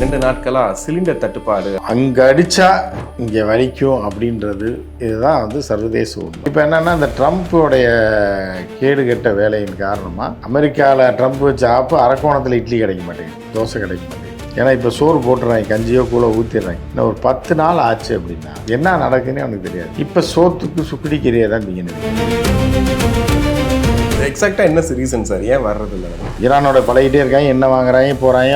2 நாட்களா சிலிண்டர் தட்டுப்பாடு. அங்கே அடித்தா இங்கே வலிக்கும் அப்படின்றது இதுதான் வந்து சர்வதேச உண்மை. இப்போ என்னென்னா இந்த ட்ரம்ப்போடைய கேடுகெட்ட வேலையின் காரணமாக அமெரிக்காவில் ட்ரம்ப் வச்ச ஆப்பு அரக்கோணத்தில் இட்லி கிடைக்க மாட்டேங்குது, தோசை கிடைக்க மாட்டேங்குது. ஏன்னா இப்போ சோறு போட்டுறாங்க, கஞ்சியோ கூழ ஊற்றிடுறாங்க. இன்னும் ஒரு 10 நாள் ஆச்சு அப்படின்னா என்ன நடக்குதுன்னு அவனுக்கு தெரியாது. இப்போ சோத்துக்கு சுக்குடி கீரையை தான் திங்கணும். எக்ஸாக்டாக என்ன ரீசன் சார் ஏன் வர்றது இல்லை? ஈரானோட பழகிட்டே இருக்காங்க, என்ன வாங்குறாங்க போகிறாங்க,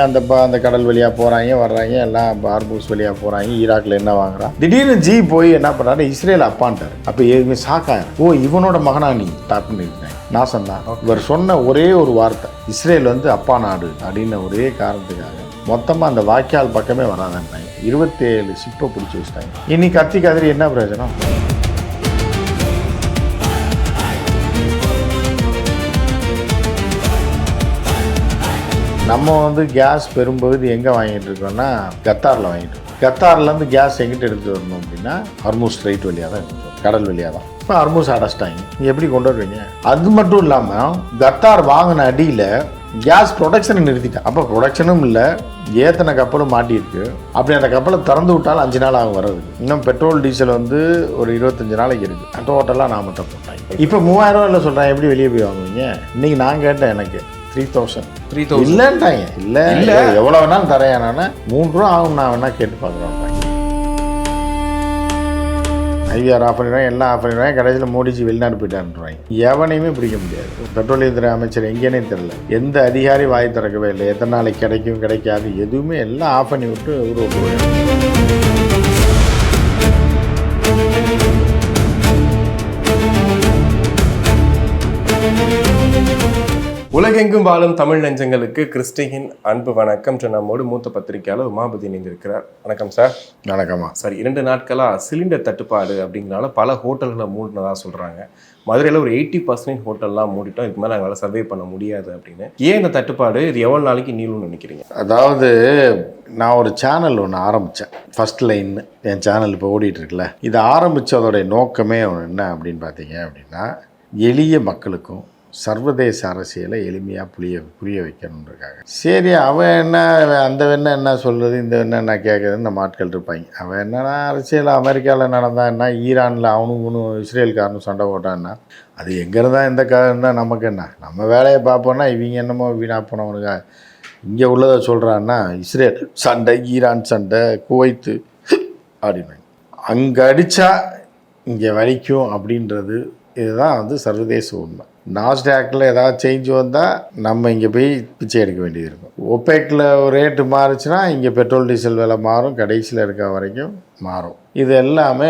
அந்த கடல் வழியாக போகிறாங்க வர்றாங்க, எல்லாம் ஹார்மூஸ் வழியாக போகிறாங்க. ஈராக்கில் என்ன வாங்குறான், திடீர்னு போய் என்ன பண்ணுறாரு, இஸ்ரேல் அப்பான்ட்டார். அப்போ எதுவுமே ஷாக்காயிரும். ஓ இவனோட மகனா நீ டாப்னு இருக்கேன் நாசம் தான். இவர் சொன்ன ஒரே ஒரு வார்த்தை, இஸ்ரேல் வந்து அப்பா நாடு அப்படின்னு ஒரே காரணத்துக்காக மொத்தமாக அந்த வாய்க்கால் பக்கமே வராதான்ட்டாங்க. 27 ஷிப்பை பிடிச்சி வச்சுட்டாங்க. இனி கத்தி கதறி என்ன பிரயோஜனம்? நம்ம வந்து கேஸ் பெரும்பகுதி எங்கே வாங்கிட்டு இருக்கோம்னா கத்தாரில் வாங்கிட்டு இருக்கோம். கத்தார்லேருந்து கேஸ் எங்கிட்ட எடுத்துகிட்டு வரணும் அப்படின்னா ஹர்மூஸ் ஸ்ட்ரைட் வழியாக தான் எடுத்துகிட்டு வரும், கடல் வழியாக தான். இப்போ ஹர்மூஸ் அடைச்சிட்டாங்க, நீங்கள் எப்படி கொண்டு வருவீங்க? அது மட்டும் இல்லாமல் கத்தார் வாங்கின அடியில் கேஸ் ப்ரொடக்ஷனை நிறுத்திட்டான். அப்போ ப்ரொடக்ஷனும் இல்லை, ஏத்தனை கப்பலும் மாட்டியிருக்கு. அப்படி அந்த கப்பலை திறந்து விட்டாலும் 5 நாள் ஆகும் வர்றது. இன்னும் பெட்ரோல் டீசல் வந்து ஒரு 25 நாளைக்கு இருக்குது. டோட்டலாக நான் மட்டும் போட்டாங்க. இப்போ 3000 ரூபாயில் சொல்கிறேன், எப்படி வெளியே போய் வாங்குவீங்க? இன்றைக்கி நான் கேட்டேன், எனக்கு 3000 இல்லைன்ட்டாங்க. இல்லை இல்லை எவ்வளோ வேணாலும் தரேன், நான் 3 ரூபா ஆகும், நான் வேணா கேட்டு பார்க்குறேன். ஐவிஆர் ஆஃப் பண்ணிடுவாங்க, எல்லாம் ஆஃப் பண்ணிடுவாங்க. கடைசியில் மோடிஜி வெளிநாடு போயிட்டாருன்றாங்க. எவனையுமே பிடிக்க முடியாது. பெட்ரோலியத்துறை அமைச்சர் எங்கேனே தெரியல, எந்த அதிகாரி வாய் திறக்கவே இல்லை. எத்தனை நாளைக்கு கிடைக்கும் கிடைக்காது எதுவுமே எல்லாம் ஆஃப் பண்ணி விட்டு உலகெங்கும் வாழும் தமிழ் நெஞ்சங்களுக்கு கிறிஸ்டியின் அன்பு வணக்கம். நம்மோடு மூத்த பத்திரிகையாளர் உமாபதி இணைந்திருக்கிறார். வணக்கம் சார். வணக்கமா சார். 2 நாட்களா சிலிண்டர் தட்டுப்பாடு அப்படிங்கிறனால பல ஹோட்டல்களை மூடினதா சொல்றாங்க. மதுரையில் ஒரு 80% ஹோட்டல்லாம் மூடிட்டோம், இதுக்கு மேலே எங்களால் சர்வே பண்ண முடியாது அப்படின்னு. ஏன் இந்த தட்டுப்பாடு, இது எவ்வளோ நாளைக்கு நீளும்னு நினைக்கிறீங்க? அதாவது நான் ஒரு சேனல் ஒன்று ஆரம்பித்தேன், ஃபர்ஸ்ட் லைன். என் சேனல் இப்போ ஓடிட்டு இருக்குல்ல, இதை ஆரம்பித்ததோடைய நோக்கமே என்ன அப்படின்னு பார்த்தீங்க அப்படின்னா, எளிய மக்களுக்கும் சர்வதேச அரசியலை எளிமையாக புரிய வைக்கணுன்றக்காக. சரி, அவன் என்ன அந்த என்ன சொல்கிறது, இந்த என்ன கேட்குறதுன்னு நம்ம ஆட்கள் இருப்பாங்க. அவன் என்னன்னா அரசியல் அமெரிக்காவில் நடந்தான் என்ன, ஈரானில் அவனும் இஸ்ரேல்காரனும் சண்டை போட்டான்னா அது எங்கே இருந்தால் எந்த இருந்தால் நமக்கு என்ன, நம்ம வேலையை பார்ப்போன்னா இவங்க என்னமோ வீணாக போனவனுங்க இங்கே உள்ளதை சொல்கிறான்னா இஸ்ரேல் சண்டை, ஈரான் சண்டை, குவைத்து அப்படின்னு. அங்கே அடித்தா இங்கே வலிக்கும் அப்படின்றது இதுதான் வந்து சர்வதேச உண்மை. நாஸ்டாக்ல ஏதாவது சேஞ்ச் வந்தால் நம்ம இங்கே போய் பிச்சை எடுக்க வேண்டியது இருக்கும். ஒப்பேக்கில் ஒரு ரேட்டு மாறுச்சுன்னா இங்கே பெட்ரோல் டீசல் விலை மாறும், கடைசியில் இருக்க வரைக்கும் மாறும். இது எல்லாமே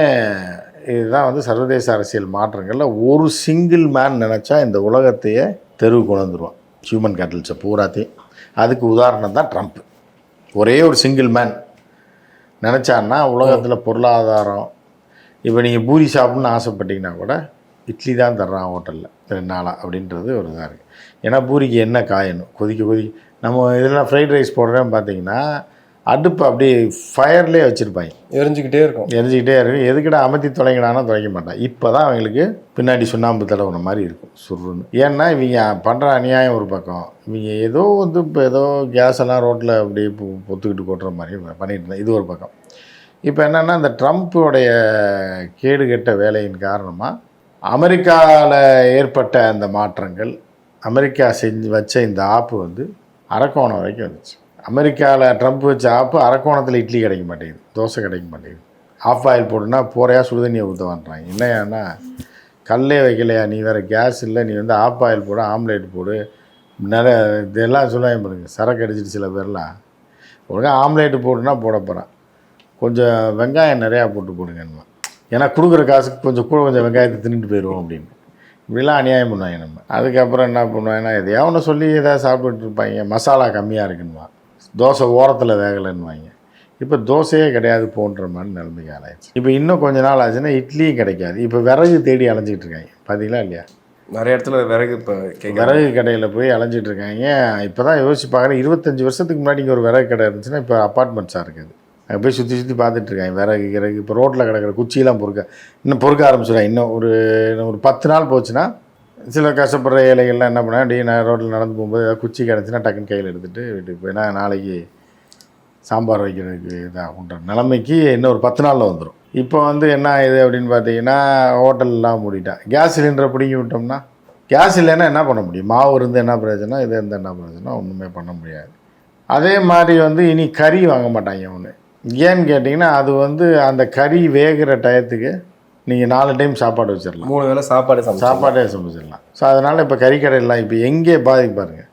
இதுதான் வந்து சர்வதேச அரசியல் மாற்றங்களில் ஒரு சிங்கிள் மேன் நினச்சா இந்த உலகத்தையே தெருவு கொண்டு வந்துடுவான், ஹியூமன் கேட்டல்ஸை பூராத்தையும். அதுக்கு உதாரணம் தான் ட்ரம்ப். ஒரே ஒரு சிங்கிள் மேன் நினச்சான்னா உலகத்தில் பொருளாதாரம், இப்போ நீங்கள் பூரி சாப்பிட்ணுன்னு ஆசைப்பட்டீங்கன்னா கூட இட்லி தான் தர்றான் ஹோட்டலில் 2 நாளாக அப்படின்றது ஒரு இதாக இருக்குது. ஏன்னா பூரிக்கு என்ன காயணும், கொதிக்க நம்ம இதெல்லாம் ஃப்ரைட் ரைஸ் போடுறேன்னு பார்த்தீங்கன்னா அடுப்பு அப்படியே ஃபயர்லேயே வச்சுருப்பாங்க, எரிஞ்சிக்கிட்டே இருக்கும். எதுக்கிட்ட அமர்த்தி தொலைங்கடானா தொலைக்க மாட்டான். இப்போ தான் அவங்களுக்கு பின்னாடி சுண்ணாம்பு தடவுன மாதிரி இருக்கும் சுருன்னு. ஏன்னா இவங்க பண்ணுற அநியாயம் ஒரு பக்கம், இவங்க ஏதோ வந்து இப்போ ஏதோ கேஸ் எல்லாம் ரோட்டில் அப்படியே பொத்துக்கிட்டு கொட்டுற மாதிரி பண்ணிட்டு இருந்தேன், இது ஒரு பக்கம். இப்போ என்னென்னா இந்த ட்ரம்ப்போடைய கேடுகெட்ட வேலையின் காரணமாக அமெரிக்காவில் ஏற்பட்ட அந்த மாற்றங்கள், அமெரிக்கா வச்ச இந்த ஆப்பு வந்து அரக்கோணம் வரைக்கும் வந்துச்சு. அமெரிக்காவில் ட்ரம்ப் வச்ச ஆப்பு அரக்கோணத்தில் இட்லி கிடைக்க மாட்டேங்குது, தோசை கிடைக்க மாட்டேங்குது. Of oil போட்டுன்னா போறையா சுடுதண்ணியை ஊற்றுவான்றாங்க. என்னையானா கல்லே வைக்கலையா, நீ வேறு கேஸ் இல்லை, நீ வந்து ஆஃப் ஆயில் போடு, ஆம்லேட் போடு, நிறைய இதெல்லாம் சொல்லுவாங்க பாருங்க. சரக்கு அடிச்சிட்டு சில பேர்லாம் ஒழுங்காக ஆம்லேட்டு போட்டுன்னா போட போகிறான், கொஞ்சம் வெங்காயம் நிறையா போடுங்கன்னு. ஏன்னா கொடுக்குற காசுக்கு கொஞ்சம் வெங்காயத்தை தின்னுட்டு போயிடுவோம் அப்படின்னு. இப்படிலாம் அநியாயம் பண்ணுவாங்க நம்ம. அதுக்கப்புறம் என்ன பண்ணுவாங்கன்னா எதையா ஒன்று சொல்லி எதாவது சாப்பிட்டுட்டு இருப்பாங்க, மசாலா கம்மியாக இருக்குன்னுவா, தோசை ஓரத்தில் வேகலைன்னுவாங்க. இப்போ தோசையே கிடையாது போன்ற மாதிரி நிலைமைக்கு ஆளாயிடுச்சு. இப்போ இன்னும் கொஞ்ச நாள் ஆச்சுன்னா இட்லியும் கிடைக்காது. இப்போ விறகு தேடி அலைஞ்சிக்கிட்டு இருக்காங்க, பார்த்தீங்களா இல்லையா? நிறைய இடத்துல விறகு கடையில் போய் அலைஞ்சிட்டு இருக்காங்க. இப்போ தான் யோசிச்சு பார்க்குறேன், 25 வருஷத்துக்கு முன்னாடி இங்கே ஒரு விறகு கடை இருந்துச்சுன்னா இப்போ அப்பார்ட்மெண்ட்ஸாக இருக்குது. அங்கே போய் சுற்றி பார்த்துட்ருக்காங்க விறகு. இப்போ ரோட்டில் கிடக்கிற குச்சியெல்லாம் பொறுக்க ஆரம்பிச்சிடுறாங்க. இன்னும் ஒரு 10 நாள் போச்சுன்னா சில கஷ்டப்படுற ஏழைகள்லாம் என்ன பண்ணால் நான் ரோட்டில் நடந்து போகும்போது ஏதாவது குச்சி கிடச்சின்னா டக்குன்னு கையில் எடுத்துகிட்டு வீட்டுக்கு போய், நான் நாளைக்கு சாம்பார் வைக்கிறதுக்கு இதாகுன்ற நிலைமைக்கு இன்னும் ஒரு 10 நாளில் வந்துடும். இப்போ வந்து என்ன ஆகுது அப்படின்னு பார்த்தீங்கன்னா, ஹோட்டல்லாம் மூடிட்டான். கேஸ் சிலிண்டரை பிடிங்கி விட்டோம்னா, கேஸ் இல்லைன்னா என்ன பண்ண முடியும்? மாவு இருந்து என்ன பிரயோஜனம், இது இருந்து என்ன பிரயோஜனம்? ஒன்றுமே பண்ண முடியாது. அதே மாதிரி வந்து இனி கறி வாங்க மாட்டாங்க ஒன்று. ஏன்னு கேட்டிங்கன்னா, அது வந்து அந்த கறி வேகிற டயத்துக்கு நீங்கள் 4 டைம் சாப்பாடு வச்சிடலாம், 3 வேளை சாப்பாடே சமைச்சிடலாம். ஸோ அதனால் இப்போ கறிக்கடையெல்லாம் இப்போ எங்கே பாருங்க,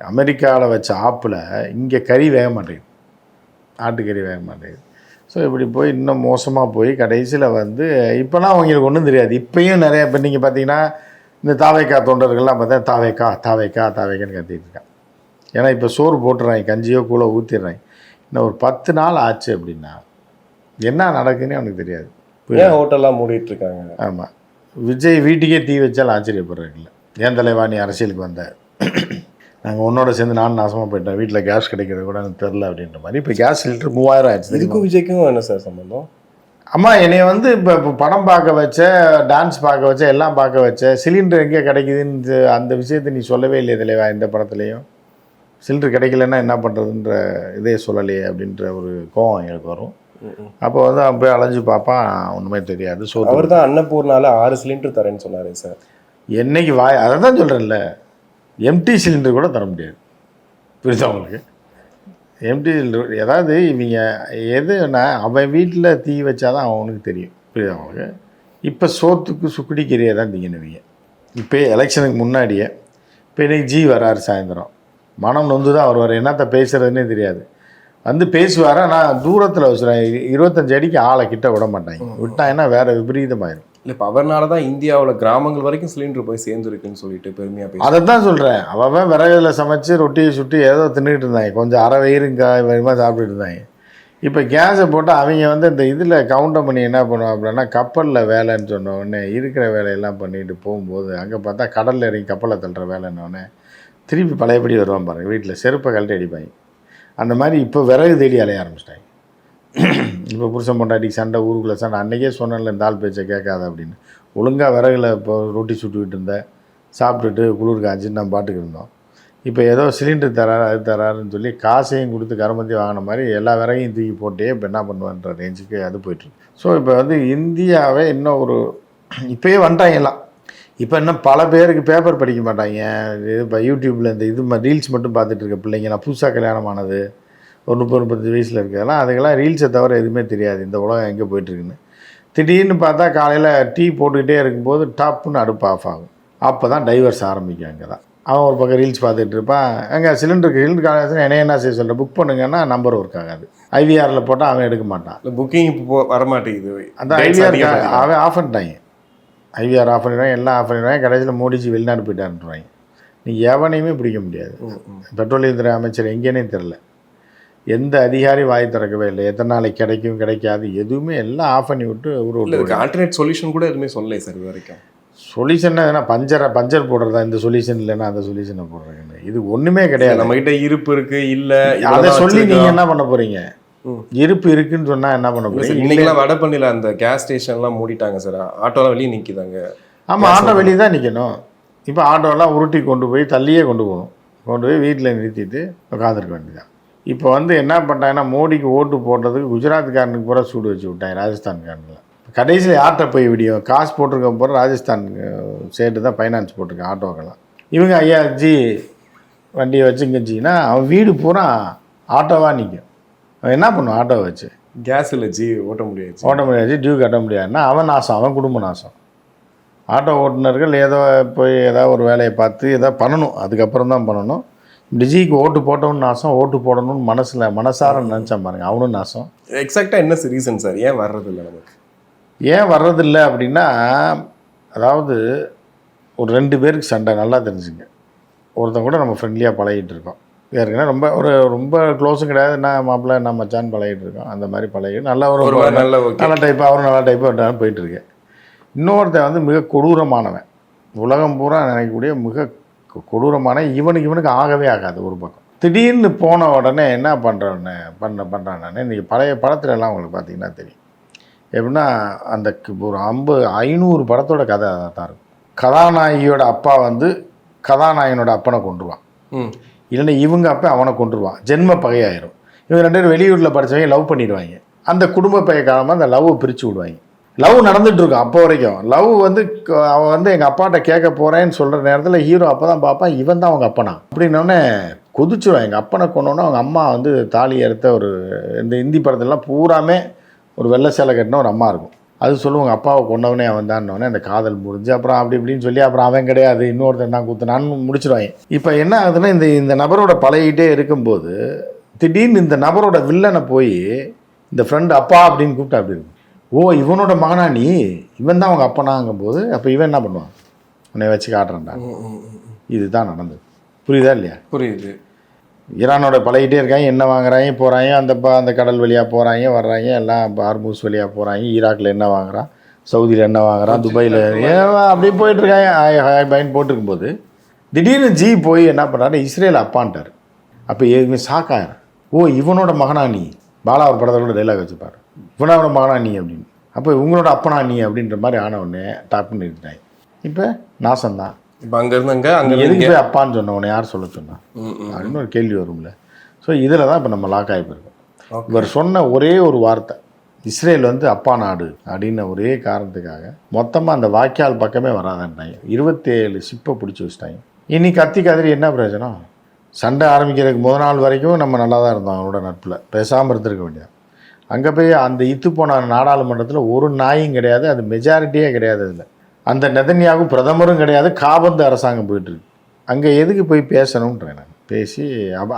அமெரிக்காவில் வச்ச ஆப்பில் இங்கே கறி வேக மாட்டேங்குது, ஆட்டுக்கறி வேக மாட்டேங்குது. ஸோ இப்படி போய் இன்னும் மோசமாக போய் கடைசியில் வந்து இப்போலாம் அவங்களுக்கு ஒன்றும் தெரியாது. இப்போயும் நிறைய இப்போ நீங்கள் பார்த்தீங்கன்னா இந்த தாவேக்கா தொண்டர்கள்லாம் பார்த்தா தாவேக்கான்னு கத்திட்டு இருக்கான். ஏன்னா இப்போ சோறு போட்டுறாங்க, கஞ்சியோ கூழோ ஊற்றிடுறாங்க. இன்னும் ஒரு 10 நாள் ஆச்சு அப்படின்னா என்ன நடக்குதுன்னு அவனுக்கு தெரியாது. ஏன் ஹோட்டல்லாம் மூடிட்டு இருக்காங்க? ஆமாம், விஜய் வீட்டுக்கே தீ வச்சாலும் ஆச்சரியப்படுறதில்ல. ஏன் தலைவா நீ அரசியலுக்கு வந்த, நாங்கள் உன்னோட சேர்ந்து நானும் நாசமாக போயிட்டேன், வீட்டில் கேஸ் கிடைக்கிறது கூட எனக்கு தெரில அப்படின்ற மாதிரி. இப்போ கேஸ் சிலிண்டர் 3000 ஆயிடுச்சு. இதுக்கும் விஜய்க்கும் என்ன சார் சம்பந்தம்? அம்மா என்னைய வந்து இப்போ படம் பார்க்க வச்ச, டான்ஸ் பார்க்க வச்ச, எல்லாம் பார்க்க வச்ச, சிலிண்டர் எங்கே கிடைக்குதுன்னு அந்த விஷயத்தை நீ சொல்லவே இல்லையே தலைவா. இந்த படத்துலையும் சிலிண்டர் கிடைக்கலன்னா என்ன பண்ணுறதுன்ற இதே சொல்லலையே அப்படின்ற ஒரு கோவம் எங்களுக்கு வரும். அப்போ வந்து அவன் போய் அலைஞ்சு பார்ப்பான், ஒன்றுமே தெரியாது. ஸோ அவர் தான் அன்னபூர்னால 6 சிலிண்டர் தரேன்னு சொன்னார் சார். என்னைக்கு அதை தான் சொல்கிறேன்ல, எம்டி சிலிண்டர் கூட தர முடியாது. புரியுதா உங்களுக்கு? எம்டி சிலிண்டர் ஏதாவது இவங்க எதுனா அவன் வீட்டில் தீ வச்சாதான் அவனுக்கு தெரியும். புரியுதா உங்களுக்கு? இப்போ சோத்துக்கு சுக்குடிக்கறியை தான் திங்கணுவீங்க. இப்போ எலெக்ஷனுக்கு முன்னாடியே இப்போ இன்றைக்கி ஜி வராரு, சாயந்தரம் மனம் நொந்து தான் வருவார். என்னத்த பேசுகிறதுனே தெரியாது, வந்து பேசுவார். நான் தூரத்தில் வச்சுருவேன், 25 அடிக்கு ஆளை கிட்ட விட மாட்டாங்க. விட்டாங்கன்னா வேறு விபரீதமாயிடும். இல்லை இப்போ அவர்னால தான் இந்தியாவில் கிராமங்கள் வரைக்கும் சிலிண்டர் போய் சேர்ந்துருக்குன்னு சொல்லிட்டு பெருமையாக பேச. அதை தான் சொல்கிறேன். அவன் விறகுல சமைச்சு ரொட்டியை சுட்டு ஏதோ தின்னுட்டு இருந்தாங்க, கொஞ்சம் அரை வயிறுங்க வயிறுமா சாப்பிட்டுட்டு இருந்தாங்க. இப்போ கேஸை போட்டு அவங்க வந்து இந்த இதில் கவுண்டர் பண்ணி என்ன பண்ணுவான் அப்படின்னா, கப்பலில் வேலைன்னு சொன்ன உடனே இருக்கிற வேலையெல்லாம் பண்ணிட்டு போகும்போது அங்கே பார்த்தா கடலில் இறங்கி கப்பலை தள்ளுற வேலைன்னொடனே திருப்பி பழையபடி வருவான் பாருங்க, வீட்டில் செருப்பை கழட்டி அடிப்பாங்க. அந்த மாதிரி இப்போ விறகு தேடி அலைய ஆரம்பிச்சிட்டாங்க. இப்போ புருஷன் பொண்டாட்டிக்கு சண்டை, ஊருக்குள்ளே சண்டை. அன்றைக்கே சொன்னேன்ல இந்த ஆள் பேச்சை கேட்காத அப்படின்னு. ஒழுங்காக விறகுல இப்போ ரொட்டி சுட்டுக்கிட்டு இருந்தேன், சாப்பிட்டுட்டு குளிர் காய்ச்சின்னு நம்ம பாட்டுக்கு இருந்தோம். இப்போ ஏதோ சிலிண்டர் தராரு, அது தராருன்னு சொல்லி காசையும் கொடுத்து கரமத்தி வாங்கின மாதிரி எல்லா விறகையும் தூக்கி போட்டே இப்போ என்ன பண்ணுவான்ற ரேஞ்சுக்கு அது போய்ட்டுருக்கு. ஸோ இப்போ வந்து இந்தியாவே இன்னும் ஒரு இப்போயே வந்துட்டாங்கலாம். இப்போ இன்னும் பல பேருக்கு பேப்பர் படிக்க மாட்டாங்க. இப்போ யூடியூப்பில் இந்த இது ரீல்ஸ் மட்டும் பார்த்துட்டு இருக்க பிள்ளைங்க, நான் புதுசாக கல்யாணமானது ஒரு 30-35 வயசில் இருக்கிறதெல்லாம், அதுக்கெல்லாம் ரீல்ஸை தவிர எதுவுமே தெரியாது இந்த உலகம் எங்கே போயிட்டுருக்குன்னு. திடீர்னு பார்த்தா காலையில் டீ போட்டுக்கிட்டே இருக்கும்போது டாப்புன்னு அடுப்பு ஆஃப் ஆகும். அப்போ தான் டைவர்ஸ் ஆரம்பிக்கும். அங்கே தான் அவன் ஒரு பக்கம் ரீல்ஸ் பார்த்துட்டு இருப்பான். அங்கே சிலிண்டர் காலேஜ் என்ன செய்ய சொல்கிறேன், புக் பண்ணுங்கன்னா நம்பர் ஒர்க் ஆகாது. ஐவிஆரில் போட்டால் அவன் எடுக்க மாட்டான். புக்கிங் இப்போ வரமாட்டேங்குது. அந்த ஐவிஆர் அவன் ஆஃப் பண்ணிட்டாங்க. ஐவிஆர் ஆஃப் பண்ணிடுவாங்க, எல்லாம் ஆஃப் பண்ணிடுவாங்க. கடைசியில் மோடிஜி வெளிநாடு போயிட்டாருன்றாங்க. நீ எவனையுமே பிடிக்க முடியாது. பெட்ரோலியத்துறை அமைச்சர் எங்கேனே தெரில, எந்த அதிகாரி வாய் திறக்கவே இல்லை. எத்தனை நாளைக்கு கிடைக்கும் கிடைக்காது எதுவுமே எல்லாம் ஆஃப் பண்ணி விட்டு ஒரு ஆல்டர்னேட் சொல்யூஷன் கூட எதுவுமே சொல்லலை சார் இது வரைக்கும். சொல்யூஷன் எதுனா பஞ்சர் போடுறதா, இந்த சொல்யூஷன் இல்லைன்னா அந்த சொல்யூஷனை போடுறேன்னு. இது ஒன்றுமே கிடையாது. நம்மகிட்ட இருப்பு இருக்கு இல்லை அதை சொல்லி நீங்கள் என்ன பண்ண போகிறீங்க? இருப்பு இருக்குன்னு சொன்னால் என்ன பண்ண போகிறீங்க? இன்னைக்கெல்லாம் வடபழனியில் அந்த கேஸ் ஸ்டேஷன்லாம் மூடிட்டாங்க சார், ஆட்டோலாம் வெளியே நிற்கிதாங்க. ஆமாம், ஆட்டோ வெளியே தான் நிற்கணும். இப்போ ஆட்டோலாம் உருட்டி கொண்டு போய் தள்ளியே கொண்டு போகணும், கொண்டு போய் வீட்டில் நிறுத்திட்டு உட்காந்துருக்க வேண்டியதான். இப்போ வந்து என்ன பண்ணிட்டாங்கன்னா, மோடிக்கு ஓட்டு போடுறதுக்கு குஜராத்காரனுக்கு பூரா சூடு வச்சு விட்டாங்க, ராஜஸ்தான்காரனில். கடைசியில் யார்கிட்ட போய் விடியும்? காசு போட்டிருக்க போகிற ராஜஸ்தான் ஸ்டேட்டு தான் ஃபைனான்ஸ் போட்டிருக்கேன் ஆட்டோக்கெல்லாம். இவங்க ஐயா ஜி வண்டியை வச்சு இங்கே ஜின்னா அவன் வீடு பூரா ஆட்டோவாக நிற்கும். அவன் என்ன பண்ணுவான்? ஆட்டோவை வச்சு கேஸ் இல்லை ஜி ஓட்ட முடியாது, டியூ கட்ட முடியாதுன்னா அவன் நாசம், அவன் குடும்ப நாசம். ஆட்டோ ஓட்டுநர்கள் ஏதோ போய் ஏதாவது ஒரு வேலையை பார்த்து ஏதாவது பண்ணணும், அதுக்கப்புறம் தான் பண்ணணும். டிஜிக்கு ஓட்டு போட்டவனு நாசம், ஓட்டு போடணும்னு மனசார நினச்சான் பாருங்க, அவனும் நாசம். எக்ஸாக்டாக என்ன ரீசன் சார் ஏன் வர்றதில்லை? நமக்கு ஏன் வர்றதில்லை அப்படின்னா, அதாவது ஒரு 2 பேருக்கு சண்டை, நல்லா தெரிஞ்சுங்க. ஒருத்தன் கூட நம்ம ஃப்ரெண்ட்லியாக பழகிட்டு இருக்கோம், ஏற்கனவே ரொம்ப க்ளோஸும் கிடையாது, நான் மாப்பிள்ளை நான் மச்சான் பழகிட்டு இருக்கோம். அந்த மாதிரி பழகி நல்ல நல்ல டைப்பாக அவரும் நல்ல டைப்பாக போயிட்டுருக்கு. இன்னொருத்தன் வந்து மிக கொடூரமானவன், உலகம் பூரா நினைக்கக்கூடிய மிக கொடூரமான, இவனுக்கு ஆகவே ஆகாது. ஒரு பக்கம் திடீர்னு போன உடனே என்ன பண்ணுறான்னு இன்றைக்கி பழைய படத்துலலாம் உங்களுக்கு பார்த்தீங்கன்னா தெரியும். எப்படின்னா அந்த ஒரு 500 படத்தோட கதை தான் இருக்கும். கதாநாயகியோட அப்பா வந்து கதாநாயகனோட அப்பனை கொண்டுருவான், இல்லைன்னா இவங்க அப்பா அவனை கொண்டுருவான், ஜென்ம பகையாயிரும். இவங்க 2 பேரும் வெளியூரில் படித்தவங்க லவ் பண்ணிடுவாங்க. அந்த குடும்ப பைய காலமாக அந்த லவ்வை பிரித்து விடுவாங்க. லவ் நடந்துட்டு இருக்கும் அப்போ வரைக்கும். லவ் வந்து அவன் வந்து எங்கள் அப்பாட்ட கேட்க போகிறேன்னு சொல்கிற நேரத்தில் ஹீரோ அப்போ தான் பார்ப்பான், இவன் தான் அவங்க அப்பனா அப்படின்னோடனே கொதிச்சிடும். எங்கள் அப்பனை கொண்டோன்னே அவங்க அம்மா வந்து தாலி எடுத்த ஒரு இந்த இந்தி படத்துலலாம் பூராமே ஒரு வெள்ளை சேலை கட்டின ஒரு அம்மா இருக்கும். அது சொல்லுவாங்க அப்பாவை கொண்டவனே அவன் தான்னொடனே அந்த காதல் முடிஞ்சு அப்புறம் அப்படி இப்படின்னு சொல்லி அப்புறம் அவன் கிடையாது இன்னொருத்தன் தான் குத்துனான்னு முடிச்சிடுவாங்க. இப்போ என்ன ஆகுதுன்னா இந்த நபரோட பழகிட்டே இருக்கும்போது திடீர்னு இந்த நபரோட வில்லனை போய் இந்த ஃப்ரெண்டு அப்பா அப்படின்னு கூப்பிட்டா அப்படி இருக்கும். ஓ இவனோட மகனா நீ, இவன் தான் அவங்க அப்பனாங்கும் போது அப்போ இவன் என்ன பண்ணுவான், உன்னை வச்சு காட்டுறான்டா. இதுதான் நடந்தது. புரியுதா இல்லையா? புரியுது. ஈரானோட பழகிட்டே இருக்காங்க, என்ன வாங்குறாங்க போகிறாங்க, அந்த கடல் வழியாக போகிறாங்க வர்றாங்க, எல்லாம் ஹார்மூஸ் வழியாக போகிறாங்க. ஈராக்கில் என்ன வாங்குறான், சவுதியில் என்ன வாங்குறான், துபாயில் அப்படியே போயிட்டுருக்காங்க. பயன் போட்டுருக்கும்போது திடீர்னு ஜி போய் என்ன பண்ணுறாரு, இஸ்ரேல் அப்பான்ட்டார். அப்போ எதுவுமே ஷாக்காயிரம். ஓ இவனோட மகனா நீ, பாலா ஒரு படத்தோட டைலாக் வச்சுப்பார், இவனோட மகனா நீ அப்படின்னு. அப்போ இவங்களோட அப்பனா நீ அப்படின்ற மாதிரி ஆனவுடனே டாப்னு இருக்காங்க. இப்போ நாசம்தான். இப்போ அங்கேருந்து அங்கே எதுக்கு போய் அப்பான்னு சொன்னவனை யார் சொல்ல சொன்னா அப்படின்னு ஒரு கேள்வி வரும்ல. ஸோ இதில் தான் இப்போ நம்ம லாக் ஆகி போயிருக்கோம். இவர் சொன்ன ஒரே ஒரு வார்த்தை, இஸ்ரேல் வந்து அப்பா நாடு அப்படின்னு ஒரே காரணத்துக்காக மொத்தமாக அந்த வாய்க்கால் பக்கமே வராதுன்றாங்க. 27 ஷிப்பை பிடிச்சி வச்சுட்டாங்க. இன்னைக்கு கத்தி கதறி என்ன பிரயோஜனம்? சண்டை ஆரம்பிக்கிறதுக்கு முதல் நாள் வரைக்கும் நம்ம நல்லா தான் இருந்தோம், அவங்களோட நட்பில் பேசாமல் இருந்திருக்க வேண்டியது. அங்கே போய் அந்த இத்து போன நாடாளுமன்றத்தில் ஒரு நாயும் கிடையாது, அது மெஜாரிட்டியே கிடையாது. அதில் அந்த நெதன்யாகு பிரதமரும் கிடையாது, காபந்து அரசாங்கம் போயிட்டுருக்கு. அங்கே எதுக்கு போய் பேசணுன்றேன் நான். பேசி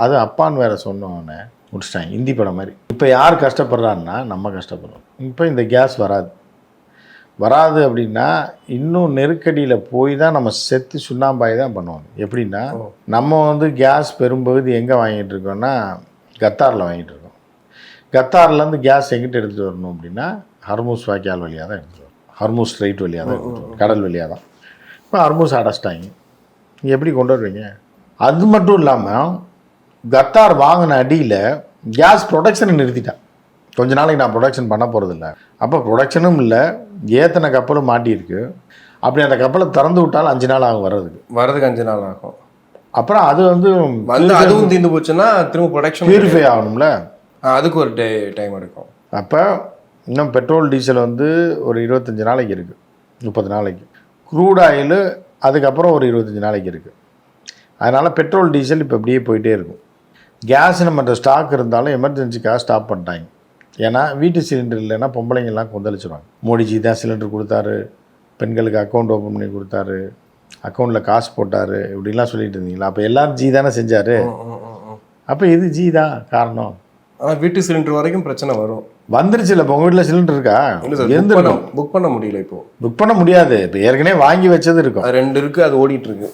அது அப்பான்னு வேறு சொன்னோன்னே முடிச்சிட்டாங்க, இந்தி படம் மாதிரி. இப்போ யார் கஷ்டப்படுறான்னா நம்ம கஷ்டப்படுறோம். இப்போ இந்த கேஸ் வராது அப்படின்னா இன்னும் நெருக்கடியில் போய் தான் நம்ம செத்து சுண்ணாம்பாய் தான் பண்ணுவாங்க. எப்படின்னா நம்ம வந்து கேஸ் பெரும்பகுதி எங்கே வாங்கிட்டு இருக்கோம்னா கத்தாரில் வாங்கிட்டு இருக்கோம். கத்தார்லேருந்து கேஸ் எங்கிட்ட எடுத்துகிட்டு வரணும் அப்படின்னா ஹர்மூஸ் வாய்க்கால் வழியாக தான் எடுத்துகிட்டு வரும், ஹர்மூஸ் ஸ்ட்ரைட் வழியாக தான் எடுத்துகிட்டு வரும், கடல் வழியாக தான். இப்போ ஹர்மூஸ் அடைச்சிட்டாங்க, நீங்கள் எப்படி கொண்டு வருவீங்க? அது மட்டும் இல்லாமல் கத்தார் வாங்கின அடியில் கேஸ் ப்ரொடக்ஷனை நிறுத்திட்டான். கொஞ்ச நாளைக்கு நான் ப்ரொடக்ஷன் பண்ண போகிறதில்ல. அப்போ ப்ரொடக்ஷனும் இல்லை, ஏத்தனை கப்பலும் மாட்டியிருக்கு. அப்படி அந்த கப்பலை திறந்து விட்டாலும் 5 நாள் ஆகும் வர்றதுக்கு 5 நாள் ஆகும். அப்புறம் அது வந்து அதுவும் தீர்ந்து போச்சுன்னா திரும்ப ப்ரொடக்ஷன் பியூரிஃபை ஆகணும்ல, அதுக்கு ஒரு டைம் எடுக்கும். அப்போ இன்னும் பெட்ரோல் டீசல் வந்து ஒரு 25 நாளைக்கு இருக்குது, 30 நாளைக்கு. க்ரூட் ஆயில் அதுக்கப்புறம் ஒரு 25 நாளைக்கு இருக்குது. அதனால் பெட்ரோல் டீசல் இப்போ அப்படியே போயிட்டே இருக்கும். கேஸ் நம்மகிட்ட ஸ்டாக் இருந்தாலும் எமர்ஜென்சிக்காக ஸ்டாப் பண்ணிட்டாங்க. ஏன்னா வீட்டு சிலிண்டர் இல்லைன்னா பொம்பளைங்கள்லாம் கொந்தளிச்சிடுவாங்க. மோடிஜி தான் சிலிண்டர் கொடுத்தாரு, பெண்களுக்கு அக்கௌண்ட் ஓப்பன் பண்ணி கொடுத்தாரு, அக்கௌண்ட்டில் காசு போட்டார், இப்படிலாம் சொல்லிட்டு இருந்தீங்களா? அப்போ எல்லோரும் ஜி தானே செஞ்சார். அப்போ இது ஜி தான் காரணம். ஆனால் வீட்டு சிலிண்டர் வரைக்கும் பிரச்சனை வந்துருச்சு. இல்லை இப்போ உங்கள் வீட்டில் சிலிண்டர் இருக்கா? இருந்திருக்கும். புக் பண்ண முடியல. இப்போது புக் பண்ண முடியாது. இப்போ ஏற்கனவே வாங்கி வச்சது இருக்கும், 2 இருக்குது, அது ஓடிட்டுருக்கு.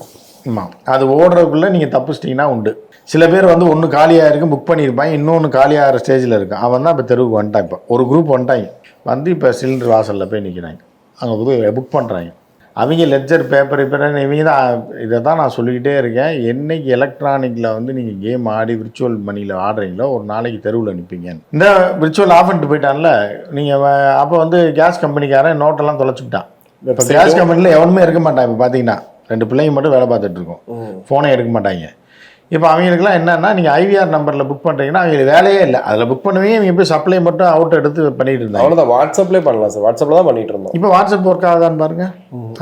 ஆமாம், அது ஓடுறதுக்குள்ளே நீங்கள் தப்பிச்சிட்டிங்கன்னா உண்டு. சில பேர் வந்து ஒன்று காலியாக இருக்கும், புக் பண்ணியிருப்பாங்க, இன்னொன்று காலியாகிற ஸ்டேஜில் இருக்கும். அவன் தான் இப்போ தெருவுக்கு வந்துட்டான். இப்போ ஒரு குரூப் வந்துட்டாங்க, வந்து இப்போ சிலிண்டர் வாசலில் போய் நிற்கிறாங்க, அங்கே போய் புக் பண்ணுறாங்க. அவங்க லெட்ஜர் பேப்பர் இப்போ இவங்க தான். இதை தான் நான் சொல்லிக்கிட்டே இருக்கேன். என்றைக்கு எலக்ட்ரானிக்கில் வந்து நீங்கள் கேம் ஆடி விர்ச்சுவல் மணியில் ஆடுறீங்களோ ஒரு நாளைக்கு தெருவில் நிற்பீங்க. இந்த விர்ச்சுவல் ஆஃப் பண்ணிட்டு போயிட்டான்ல நீங்கள். அப்போ வந்து கேஸ் கம்பெனிக்காரன் நோட்டெல்லாம் தொலைச்சிக்கிட்டான். இப்போ கேஸ் கம்பெனியில் எவனுமே இருக்க மாட்டான். இப்போ பார்த்தீங்கன்னா 2 பிள்ளைங்க மட்டும் வேலை பார்த்துட்டு இருக்கோம், ஃபோனே எடுக்க மாட்டாங்க. இப்போ அவங்களுக்குலாம் என்னென்னா நீங்கள் ஐவிஆர் நம்பரில் புக் பண்ணுறீங்கன்னா அவங்களுக்கு வேலையே இல்லை. அதில் புக் பண்ணுவீங்க, இவங்க போய் சப்ளை மட்டும் அவுட் எடுத்து பண்ணிட்டு இருந்தாங்க. அவ்வளோதான், வாட்ஸ்அப்லேயே பண்ணலாம் சார். வாட்ஸ்அப்பில் தான் பண்ணிட்டு இருந்தோம். இப்போ வாட்ஸ்அப் ஒர்க் ஆகாதான்னு பாருங்கள்,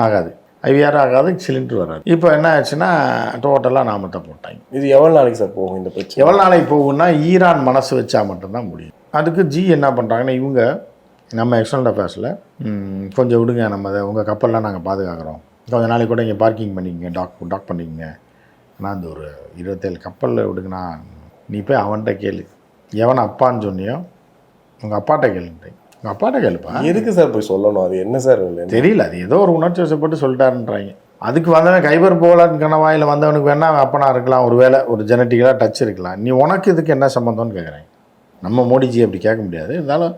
ஆகாது. ஐவிஆர் ஆகாது, சிலிண்டர் வராது. இப்போ என்ன ஆச்சுன்னா டோட்டலாக நாமத்தை போட்டாங்க. இது எவ்வளோ நாளைக்கு சார் போகும் இந்த பிரச்சனை? எவ்வளோ நாளைக்கு போகும்னா ஈரான் மனசு வச்சா மட்டும்தான் முடியும். அதுக்கு ஜி என்ன பண்ணுறாங்கன்னா இவங்க நம்ம எக்ஸ்டர்னல் அஃபேர்ஸில் கொஞ்சம் விடுங்க, நம்ம அதை உங்கள் கப்பல்லாம் நாங்கள் பாதுகாக்கிறோம், கொஞ்சம் நாளைக்கு கூட இங்கே பார்க்கிங் பண்ணிக்கங்க, டாக் பண்ணிக்கங்க. ஆனால் அந்த ஒரு 27 கப்பலில் விடுங்கண்ணா, நீ போய் அவன்கிட்ட கேளு, எவன் அப்பான்னு சொன்னியோ உங்கள் அப்பாட்ட கேளுன்றேன். உங்கள் அப்பாட்ட கேளுப்பா. எதுக்கு சார் போய் சொல்லணும்? அது என்ன சார் தெரியல, அது ஏதோ ஒரு உணர்ச்சி வசப்பட்டு சொல்லிட்டாருன்றாங்க. அதுக்கு வந்தவன் கைபர் போகலான்னு கனவாயில் வந்தவனுக்கு வேணா அப்பனா இருக்கலாம், ஒரு வேளை ஒரு ஜெனட்டிக்கலாக டச் இருக்கலாம். நீ உனக்கு இதுக்கு என்ன சம்மந்தம்னு கேட்குறாங்க. நம்ம மோடிஜி அப்படி கேட்க முடியாது. இருந்தாலும்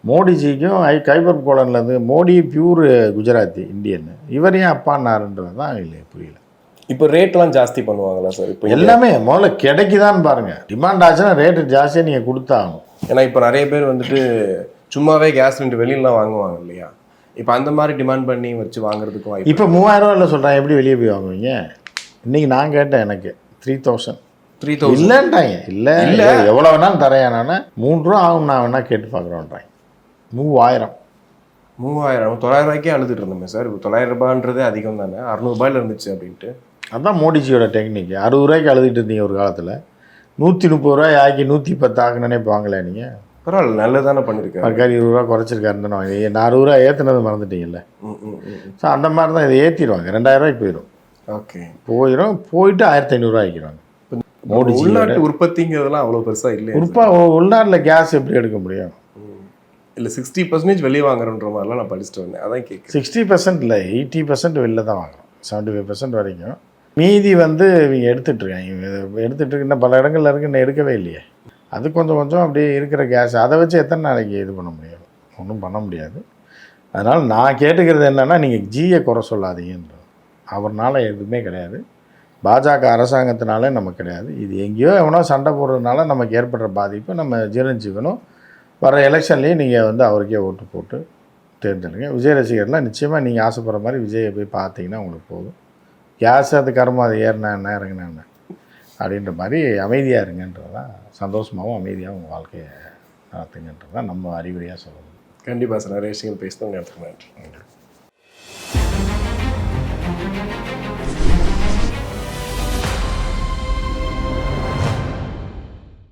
மோடிஜிக்கும் கைபர் போலன்லேருந்து மோடி பியூர் குஜராத்தி இந்தியன், இவர் ஏன் அப்பான்னாருன்றது தான் இல்லை, புரியல. இப்போ ரேட்லாம் ஜாஸ்தி பண்ணுவாங்களா சார்? இப்போ எல்லாமே முதல்ல கிடைக்குதான்னு பாருங்கள். டிமாண்ட் ஆச்சுன்னா ரேட்டு ஜாஸ்தியாக நீங்கள் கொடுத்தாகணும். ஏன்னா இப்போ நிறைய பேர் வந்துட்டு சும்மாவே கேஸ் சிலிண்டர் வெளியிலாம் வாங்குவாங்க இல்லையா? இப்போ அந்த மாதிரி டிமாண்ட் பண்ணி வச்சு வாங்குறதுக்கு வாய்ப்பு. இப்போ 3000 ரூபாயில் சொல்கிறேன், எப்படி வெளியே போய் வாங்குவீங்க? இன்றைக்கி நான் கேட்டேன், எனக்கு 3000 3000 இல்லைன்றாங்க. இல்லை இல்லை எவ்வளோ வேணாலும் தரேன். நான் 3 ரூபா ஆகும், நான் வேணா கேட்டு பார்க்குறோன்றாங்க. 3000 900 ரூபாய்க்கே அழுதுட்டு இருந்தோமே சார். இப்போ 900 ரூபான்றதே அதிகம் தானே, 600 ரூபாயில இருந்துச்சு அப்படின்ட்டு. அதுதான் மோடிஜியோட டெக்னிக். 60 ரூபாய்க்கு அழுதுட்டு இருந்தீங்க ஒரு காலத்தில், 130 ரூபாய் ஆக்கி 110 ஆக்குனே வாங்கல நீங்கள். பரவாயில்ல, நல்லதானே பண்ணியிருக்காரு. சர்க்கார் 20 ரூபா குறைச்சிருக்காருன்னு வாங்க. நான் 60 ரூபா ஏற்றுனது மறந்துட்டீங்கல்ல. ஸோ அந்த மாதிரி தான் இதை ஏற்றிடுவாங்க. 2000 ரூபாய்க்கு போயிடும். ஓகே, போயிட்டு 1500 ரூபா ஆக்கிடுவாங்க. மோடிஜி உள்நாட்டு உற்பத்திங்கிறதுலாம் அவ்வளோ பெருசாக இல்லை. உள்நாட்டில் கேஸ் எப்படி எடுக்க முடியும்? இல்லை 60% வெளியே வாங்குறன்ற மாதிரிலாம் நான் படிச்சுட்டு வந்தேன், அதான் கேட்குறேன். 60% இல்லை, 80% வெளில தான் வாங்குறோம். 75% வரைக்கும். மீதி வந்து இவங்க எடுத்துகிட்டு இன்னும் பல இடங்கள்ல இருக்கு, இன்னும் எடுக்கவே இல்லையே. அது கொஞ்சம் கொஞ்சம் அப்படியே இருக்கிற கேஸ், அதை வச்சு எத்தனை நாளைக்கு இது பண்ண முடியும்? ஒன்றும் பண்ண முடியாது. அதனால் நான் கேட்டுக்கிறது என்னென்னா, நீங்கள் ஜியை குறை சொல்லாதீங்கன்றது. அவர்னால எதுவுமே கிடையாது, பாஜக அரசாங்கத்தினாலே நமக்கு கிடையாது. இது எங்கேயோ எவனோ சண்டை போடுறதுனால நமக்கு ஏற்படுற பாதிப்பை நம்ம ஜீரணிச்சுக்கணும். வர எலெக்ஷன்லேயும் நீங்கள் வந்து அவருக்கே ஓட்டு போட்டு தேர்ந்தெடுங்க. விஜய் ரசிகர்லாம் நிச்சயமாக நீங்கள் ஆசைப்படுற மாதிரி விஜயை போய் பார்த்தீங்கன்னா உங்களுக்கு போதும். கேஸ் அது கர்மம், அது ஏறினா என்ன இறங்கினா என்ன அப்படின்ற மாதிரி அமைதியாக இருங்கன்றது தான், சந்தோஷமாகவும் அமைதியாகவும் உங்கள் வாழ்க்கையை நடத்துங்கன்றது தான் நம்ம அறிவுரையாக சொல்லணும். கண்டிப்பாக சார், நிறைய விஷயங்கள் பேசணும். நன்றி.